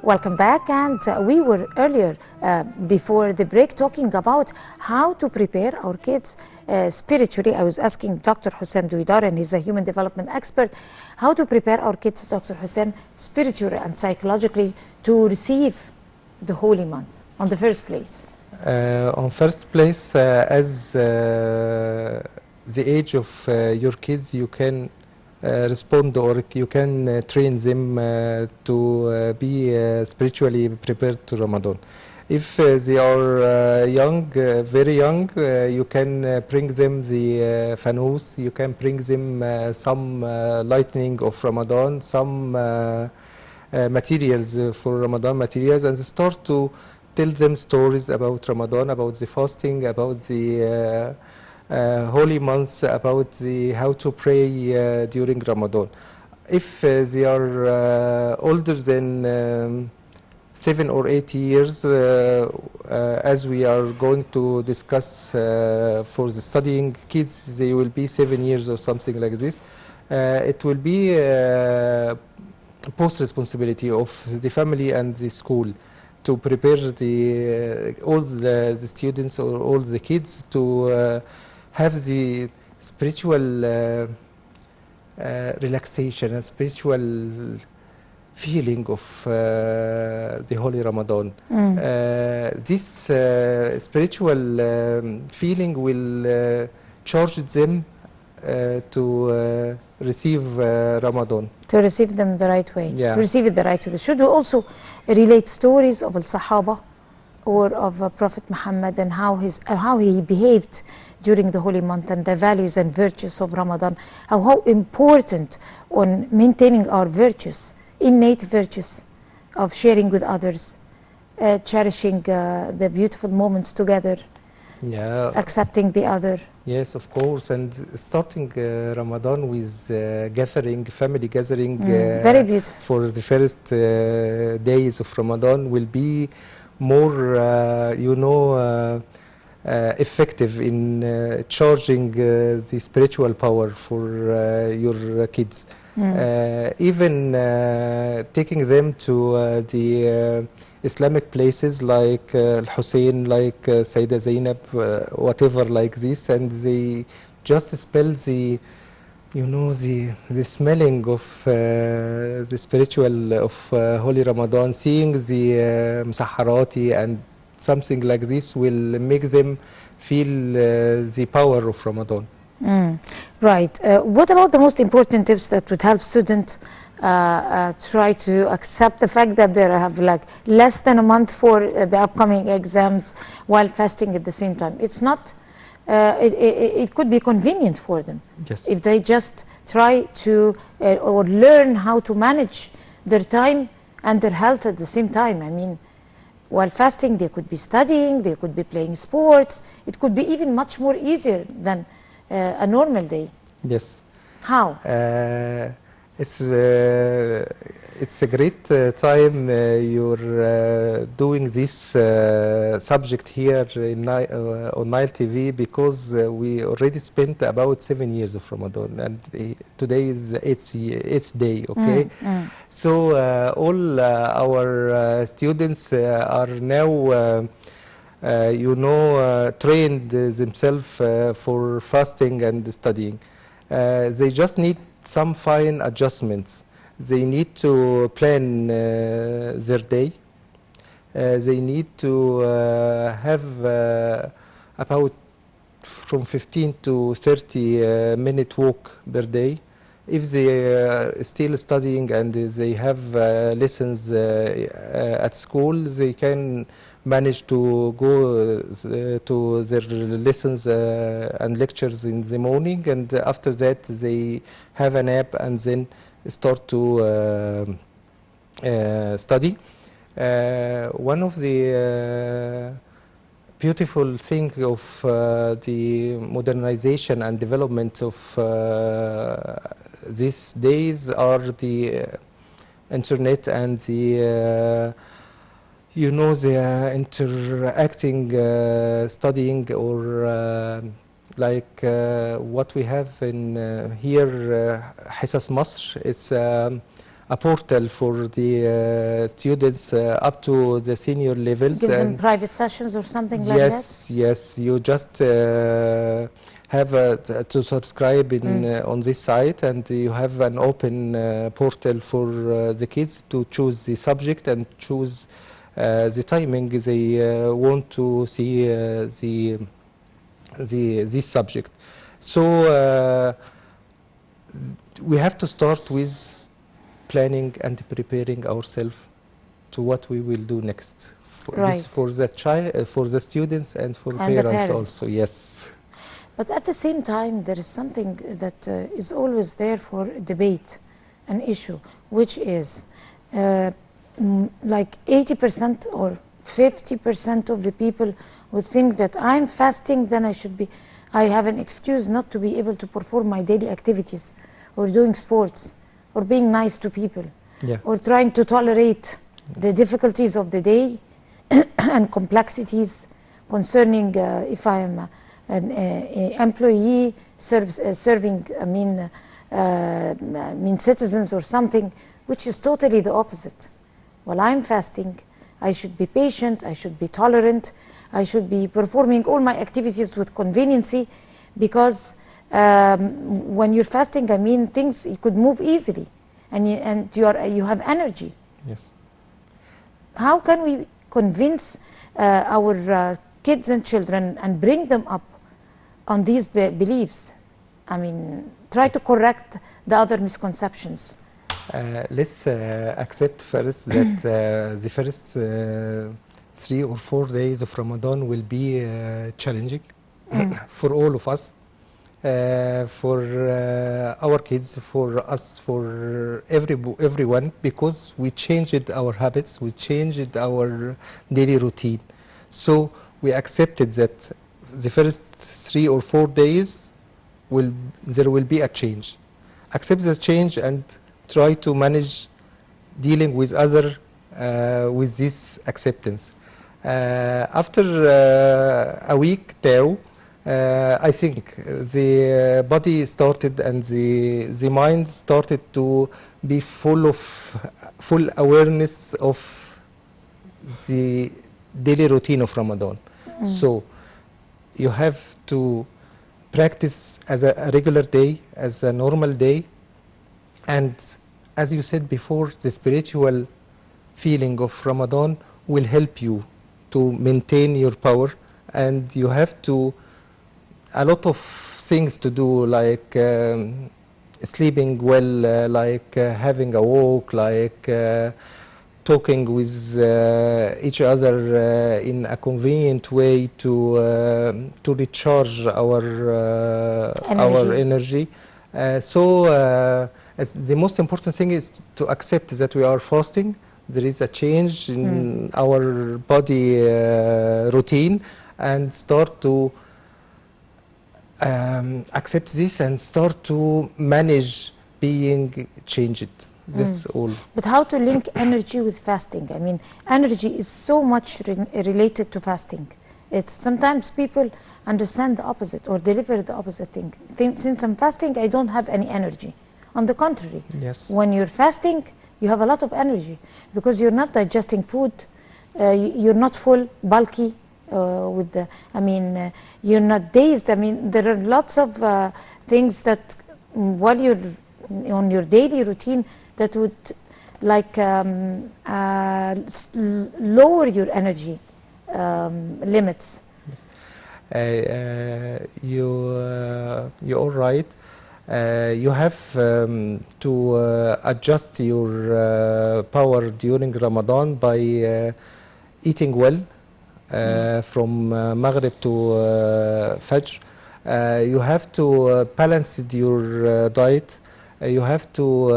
Welcome back, and we were earlier before the break talking about how to prepare our kids spiritually. I was asking Dr. Hossam Dwidar, and he's a human development expert, how to prepare our kids, Dr. Hossam, spiritually and psychologically to receive the holy month on the first place. On first place, as the age of your kids, you can respond, or you can train them to be spiritually prepared to Ramadan. If they are young, very young, you can bring them the fanous, you can bring them some lightning of Ramadan, some materials for Ramadan materials, and start to tell them stories about Ramadan, about the fasting, about the holy months, about how to pray during Ramadan. If they are older than 7 or 8 years, as we are going to discuss for the studying kids, they will be 7 years or something like this. It will be post responsibility of the family and the school to prepare all the students or all the kids to have the spiritual relaxation, a spiritual feeling of the Holy Ramadan. This spiritual feeling will charge them to receive Ramadan. To receive them the right way, yeah. To receive it the right way. Should we also relate stories of Al-Sahaba or of Prophet Muhammad and how he behaved during the holy month, and the values and virtues of Ramadan, how important on maintaining our virtues, innate virtues of sharing with others, cherishing the beautiful moments together, accepting the other. Yes, of course, and starting Ramadan with gathering, family gathering, very beautiful. For the first days of Ramadan will be more, effective in charging the spiritual power for your kids. Even taking them to the Islamic places like Al-Hussein, like Sayyidah Zainab, whatever like this, and they just spell the, the smelling of the spiritual of Holy Ramadan, seeing the Musaharati and something like this will make them feel the power of Ramadan. Right. What about the most important tips that would help students try to accept the fact that they have like less than a month for the upcoming exams while fasting at the same time? It's not, it could be convenient for them. Yes. If they just try to or learn how to manage their time and their health at the same time. I mean, while fasting, they could be studying, they could be playing sports. It could be even much more easier than a normal day. Yes. How? It's a great time you're doing this subject here on Nile TV, because we already spent about 7 years of Ramadan, and today is the 8th day, okay? So all our students are now trained themselves for fasting and studying. They just need some fine adjustments. They need to plan their day. They need to have about from 15 to 30 minute walk per day. If they are still studying and they have lessons at school, they can manage to go to their lessons and lectures in the morning, and after that they have a nap and then start to study. One of the beautiful thing of the modernization and development of these days are the internet and the the interacting studying, or like what we have in here, Hisas Masr. It's a a portal for the students up to the senior levels. Give them And private sessions or something like that? yes, yes, you just have to subscribe in on this site, and you have an open portal for the kids to choose the subject and choose the timing they want to see this subject. So we have to start with planning and preparing ourselves to what we will do next. For Right. this, for the child, for the students, and for And the parents parents. also. Yes. But at the same time, there is something that is always there for debate, an issue, which is like 80% or 50% of the people would think that I'm fasting, then I have an excuse not to be able to perform my daily activities, or doing sports, or being nice to people, Yeah. or trying to tolerate the difficulties of the day and complexities concerning if I am an employee serving citizens or something, which is totally the opposite. While I'm fasting, I should be patient, I should be tolerant, I should be performing all my activities with conveniency, because when you're fasting, things you could move easily, and you have energy. Yes. How can we convince our kids and children and bring them up on these beliefs? Try to correct the other misconceptions. Let's accept first that the first 3 or 4 days of Ramadan will be challenging for all of us, for our kids, for us, for everyone, because we changed our habits, we changed our daily routine. So we accepted that the first 3 or 4 days there will be a change. Accept the change and try to manage dealing with with this acceptance. After a week now, I think the body started and the mind started to be full awareness of the daily routine of Ramadan. So you have to practice as a regular day, as a normal day, and as you said before, the spiritual feeling of Ramadan will help you to maintain your power, and you have a lot of things to do, like sleeping well, like having a walk, like talking with each other in a convenient way to recharge our energy. The most important thing is to accept that we are fasting. There is a change in our body routine, and start to accept this and start to manage being changed. That's all. But how to link energy with fasting? Energy is so much related to fasting. It's sometimes people understand the opposite or deliver the opposite thing. Since I'm fasting, I don't have any energy. On the contrary, yes. When you're fasting, you have a lot of energy because you're not digesting food, you're not full, bulky, you're not dazed. There are lots of things that while you're on your daily routine that would lower your energy limits. Yes. You're all right. You have to adjust your power during Ramadan by eating well from Maghrib to Fajr. You have to balance your diet. You have to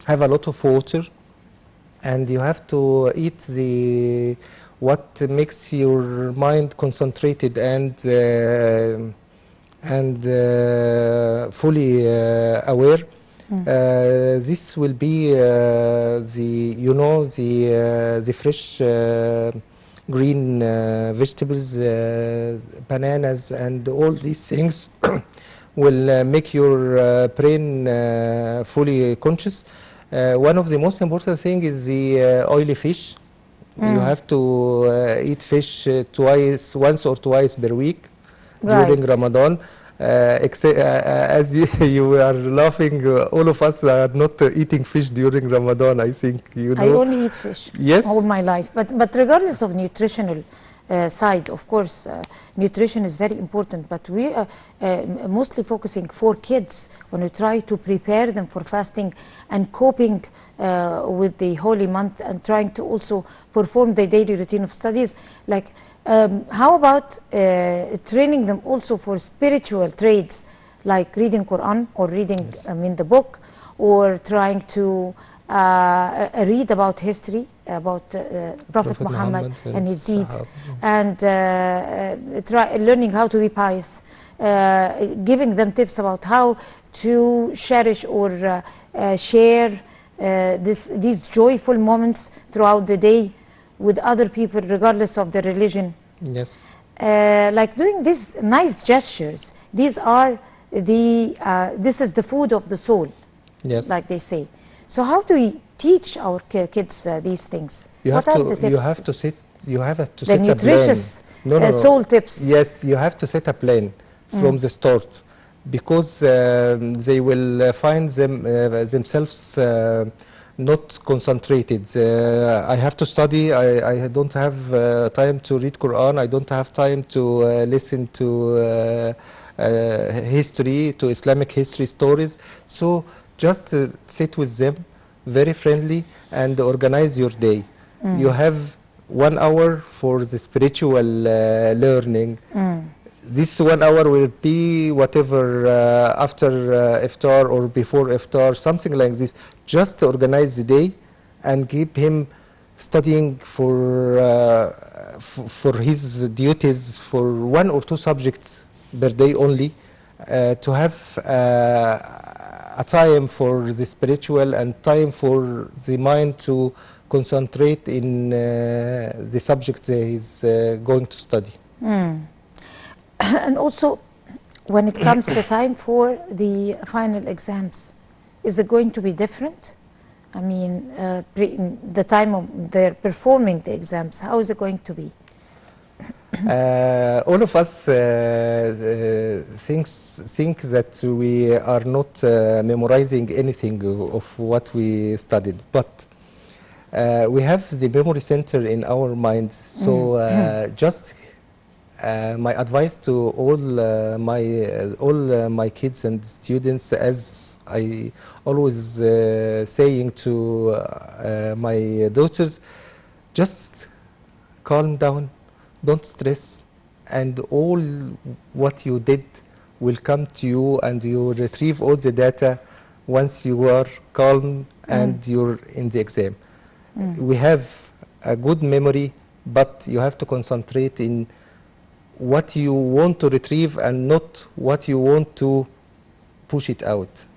have a lot of water, and you have to eat what makes your mind concentrated and fully aware. This will be the fresh green vegetables, bananas, and all these things will make your brain fully conscious. One of the most important thing is the oily fish. You have to eat fish once or twice per week during Right. Ramadan. As you are laughing, all of us are not eating fish during Ramadan, I think, you I know. only eat fish Yes. all my life. But regardless of nutritional side, of course, nutrition is very important. But we are mostly focusing for kids when we try to prepare them for fasting and coping with the holy month and trying to also perform the daily routine of studies. Like, how about training them also for spiritual trades, like reading Quran or reading, I mean, the book, or trying to read about history, about Prophet Muhammad and his deeds, and learning how to be pious, giving them tips about how to cherish or share these joyful moments throughout the day with other people, regardless of their religion. Yes. Like doing these nice gestures. These are this is the food of the soul, Yes. like they say. So how do we teach our kids these things? What are the tips? You have to set The a plan. nutritious soul tips. Yes, you have to set a plan from the start, because they will find themselves not concentrated. I have to study. I don't have time to read Quran. I don't have time to listen to history, to Islamic history stories. So just sit with them, very friendly, and organize your day. You have 1 hour for the spiritual learning. This 1 hour will be whatever after iftar or before iftar, something like this. Just organize the day and keep him studying for his duties for 1 or 2 subjects per day only, to have a time for the spiritual and time for the mind to concentrate in the subject that he's going to study. And also, when it comes the time for the final exams, is it going to be different? I mean, the time of their performing the exams, how is it going to be? All of us think that we are not memorizing anything of what we studied, but we have the memory center in our minds. So just my advice to all my kids and students, as I always saying to my daughters, just calm down, don't stress, and all what you did will come to you, and you retrieve all the data once you are calm and you're in the exam. We have a good memory, but you have to concentrate in what you want to retrieve and not what you want to push it out.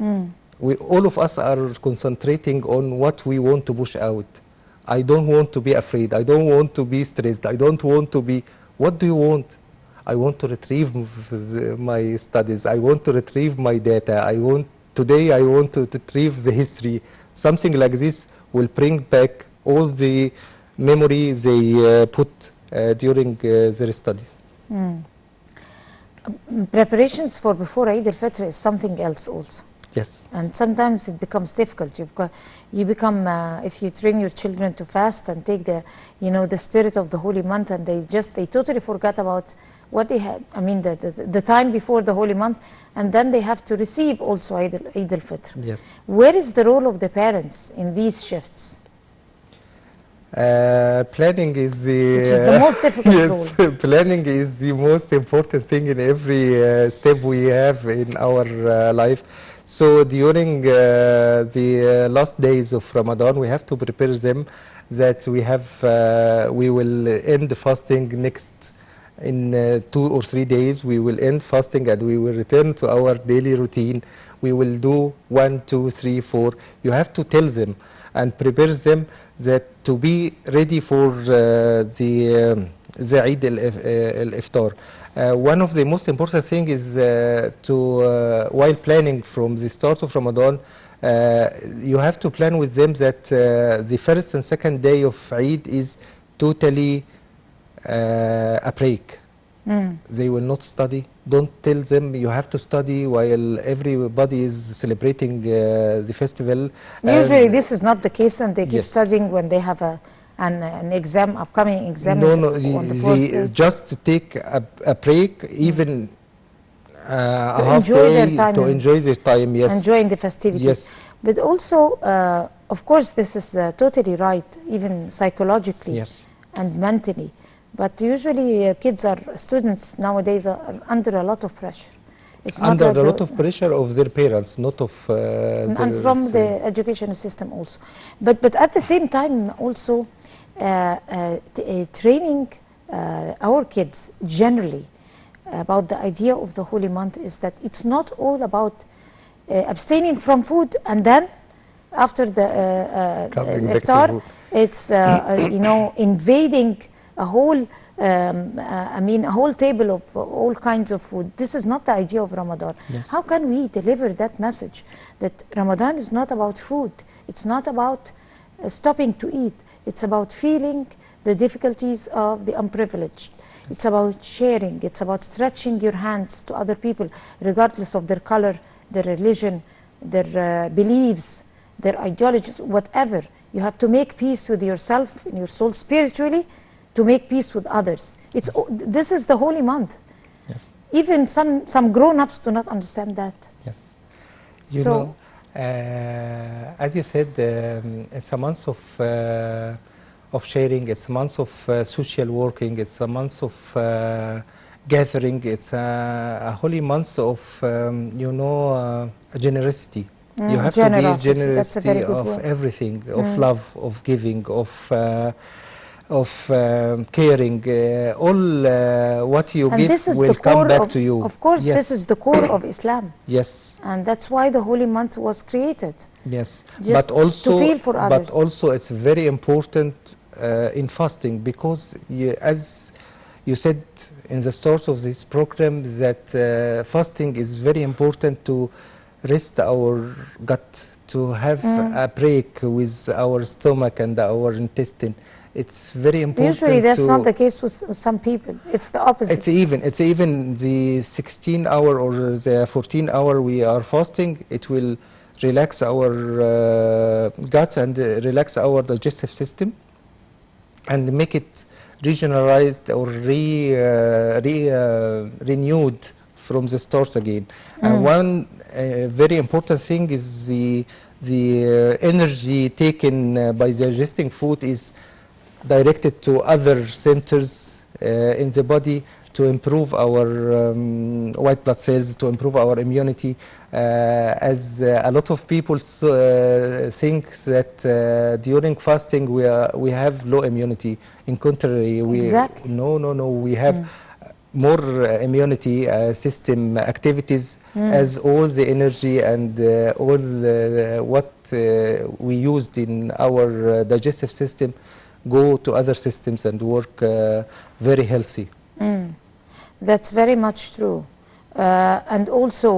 All of us are concentrating on what we want to push out. I don't want to be afraid. I don't want to be stressed. I don't want to be... What do you want? I want to retrieve my studies. I want to retrieve my data. Today I want to retrieve the history. Something like this will bring back all the memory they put during their studies. Preparations for before Eid al-Fitr is something else also. Yes. And sometimes it becomes difficult. You become, if you train your children to fast and take the spirit of the holy month, and they totally forgot about what they had. I mean, the time before the holy month, and then they have to receive also Eid al-Fitr. Yes. Where is the role of the parents in these shifts? Planning is Which is the most difficult yes, role. Planning is the most important thing in every step we have in our life. So during the last days of Ramadan, we have to prepare them that we will end fasting next in 2 or 3 days. We will end fasting and we will return to our daily routine. We will do 1, 2, 3, 4. You have to tell them and prepare them that to be ready for the Eid al-Iftar. One of the most important thing is while planning from the start of Ramadan, You have to plan with them that the first and second day of Eid is totally a break. They will not study. Don't tell them you have to study while everybody is celebrating the festival. Usually this is not the case, and they keep Yes. studying when they have an exam, upcoming exam. No, on no, the fourth they day. just take a break, even a To half enjoy their day time to and enjoy their time. Yes. enjoying the festivities. Yes. But also, of course, this is totally right, even psychologically Yes. and mentally. But usually students nowadays are under a lot of pressure. It's not Under like a lot of pressure of their parents, not of and their from the educational system also. But at the same time also, training our kids generally about the idea of the holy month is that it's not all about abstaining from food and then after the Coming back to iftar, food. it's invading a whole a whole table of all kinds of food. This is not the idea of Ramadan. Yes. How can we deliver that message that Ramadan is not about food? It's not about stopping to eat. It's about feeling the difficulties of the unprivileged. It's about sharing. It's about stretching your hands to other people, regardless of their color, their religion, their beliefs, their ideologies, whatever. You have to make peace with yourself and your soul spiritually to make peace with others. This is the holy month. Yes. Even some grown-ups do not understand that. Yes. You So- know, as you said, it's a month of sharing. It's a month of social working. It's a month of gathering. It's a holy month of generosity. You have to be Generosity, that's a very generosity good of word. everything, of love, of giving, of caring. All what you And give this is will the come core back of, to you. Of course, Yes. this is the core of Islam. Yes. And that's why the holy month was created. Yes, Just but also to feel for others. But also, it's very important in fasting because, as you said in the start of this program, that fasting is very important to rest our gut, to have a break with our stomach and our intestine. It's very important. Usually, that's to not the case with some people. It's the opposite. It's even the 16-hour or the 14-hour we are fasting. It will relax our guts and relax our digestive system and make it regenerated or renewed from the start again. And one very important thing is the energy taken by digesting food is directed to other centers in the body to improve our white blood cells, to improve our immunity. As a lot of people think that during fasting we have low immunity. In contrary, Exactly. no, we have more immunity system activities as all the energy and all what we used in our digestive system go to other systems and work very healthy. That's very much true. And also,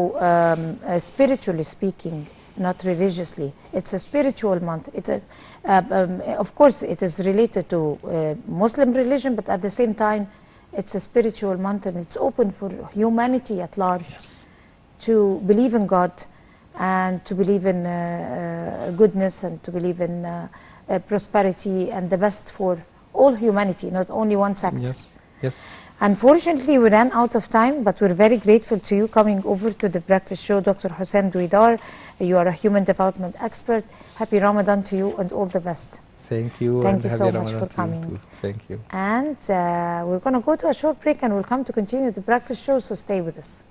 spiritually speaking, not religiously, it's a spiritual month. Of course, it is related to Muslim religion, but at the same time, it's a spiritual month and it's open for humanity at large to believe in God and to believe in goodness and to believe in prosperity and the best for all humanity, not only one sector. Yes, yes. Unfortunately, we ran out of time, but we're very grateful to you coming over to the breakfast show, Dr. Hossam Dwidar. You are a human development expert. Happy Ramadan to you and all the best. Thank you. Thank and you happy so much Ramadan for to you coming. too. Thank you. And we're going to go to a short break and we'll come to continue the breakfast show, so stay with us.